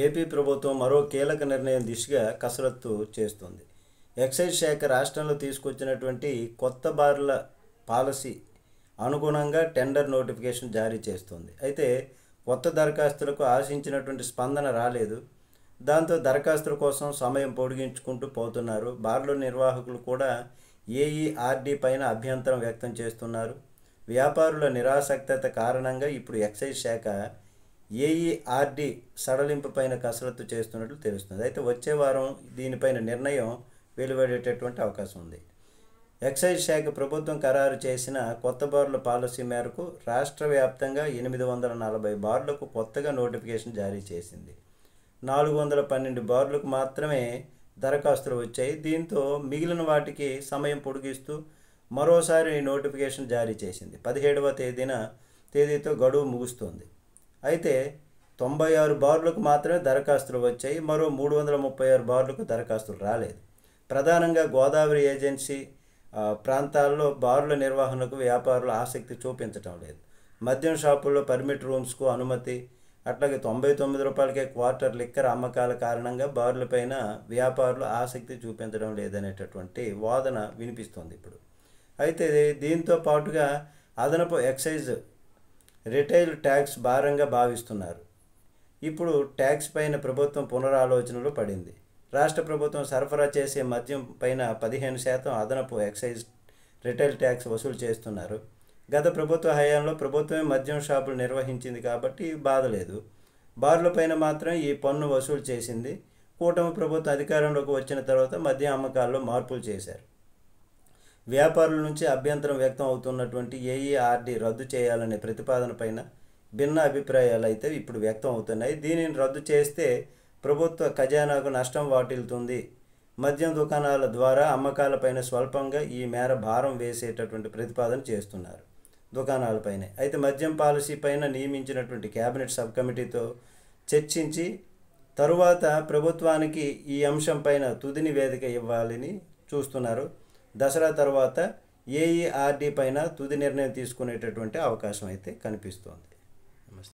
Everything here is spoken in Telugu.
ఏపీ ప్రభుత్వం మరో కీలక నిర్ణయం దిశగా కసరత్తు చేస్తుంది. ఎక్సైజ్ శాఖ రాష్ట్రంలో తీసుకొచ్చినటువంటి కొత్త బార్ల పాలసీ అనుగుణంగా టెండర్ నోటిఫికేషన్ జారీ చేస్తుంది. అయితే కొత్త దరఖాస్తులకు ఆశించినటువంటి స్పందన రాలేదు. దాంతో దరఖాస్తుల కోసం సమయం పొడిగించుకుంటూ పోతున్నారు. బార్ల నిర్వాహకులు కూడా ఏఈఆర్డీ పైన అభ్యంతరం వ్యక్తం చేస్తున్నారు. వ్యాపారుల నిరాసక్తత కారణంగా ఇప్పుడు ఎక్సైజ్ శాఖ ఏఈఆర్డీ సడలింపు పైన కసరత్తు చేస్తున్నట్లు తెలుస్తుంది. అయితే వచ్చే వారం దీనిపైన నిర్ణయం వెలువడేటటువంటి అవకాశం ఉంది. ఎక్సైజ్ శాఖ ప్రభుత్వం ఖరారు చేసిన కొత్త బార్ల పాలసీ మేరకు రాష్ట్ర వ్యాప్తంగా 840 బార్లకు కొత్తగా నోటిఫికేషన్ జారీ చేసింది. 412 బార్లకు మాత్రమే దరఖాస్తులు వచ్చాయి. దీంతో మిగిలిన వాటికి సమయం పొడిగిస్తూ మరోసారి నోటిఫికేషన్ జారీ చేసింది. 17వ తేదీతో గడువు ముగుస్తుంది. అయితే 96 బార్లకు మాత్రమే దరఖాస్తులు వచ్చాయి. మరో 336 బార్లకు దరఖాస్తులు రాలేదు. ప్రధానంగా గోదావరి ఏజెన్సీ ప్రాంతాల్లో బార్ల నిర్వహణకు వ్యాపారులు ఆసక్తి చూపించడం లేదు. మద్యం షాపుల్లో పర్మిట్ రూమ్స్కు అనుమతి, అట్లాగే 99 రూపాయలకే క్వార్టర్ లిక్కర్ అమ్మకాల కారణంగా బార్లపైన వ్యాపారులు ఆసక్తి చూపించడం లేదనేటటువంటి వాదన వినిపిస్తోంది ఇప్పుడు. అయితే దీంతో పాటుగా అదనపు ఎక్సైజ్ రిటైల్ ట్యాక్స్ భారంగా భావిస్తున్నారు. ఇప్పుడు ట్యాక్స్ పైన ప్రభుత్వం పునరాలోచనలో పడింది. రాష్ట్ర ప్రభుత్వం సరఫరా చేసే మద్యం పైన 15% అదనపు ఎక్సైజ్ రిటైల్ ట్యాక్స్ వసూలు చేస్తున్నారు. గత ప్రభుత్వ హయాంలో ప్రభుత్వమే మద్యం షాపులు నిర్వహించింది కాబట్టి బాధ లేదు. బార్ల పైన మాత్రం ఈ పన్ను వసూలు చేసింది. కూటమి ప్రభుత్వం అధికారంలోకి వచ్చిన తర్వాత మద్యం అమ్మకాల్లో మార్పులు చేశారు. వ్యాపారుల నుంచి అభ్యంతరం వ్యక్తం అవుతున్నటువంటి ఏఈఆర్డీ రద్దు చేయాలనే ప్రతిపాదన పైన భిన్న అభిప్రాయాలు అయితే ఇప్పుడు వ్యక్తం అవుతున్నాయి. దీనిని రద్దు చేస్తే ప్రభుత్వ ఖజానాకు నష్టం వాటిల్లుతుంది. మద్యం దుకాణాల ద్వారా అమ్మకాలపైన స్వల్పంగా ఈ మేర భారం వేసేటటువంటి ప్రతిపాదన చేస్తున్నారు దుకాణాలపైనే. అయితే మద్యం పాలసీ పైన నియమించినటువంటి కేబినెట్ సబ్ కమిటీతో చర్చించి తరువాత ప్రభుత్వానికి ఈ అంశం పైన తుది నివేదిక ఇవ్వాలని చూస్తున్నారు. దసరా తర్వాత ఏఈఆర్డీ పైన తుది నిర్ణయం తీసుకునేటటువంటి అవకాశం అయితే కనిపిస్తోంది.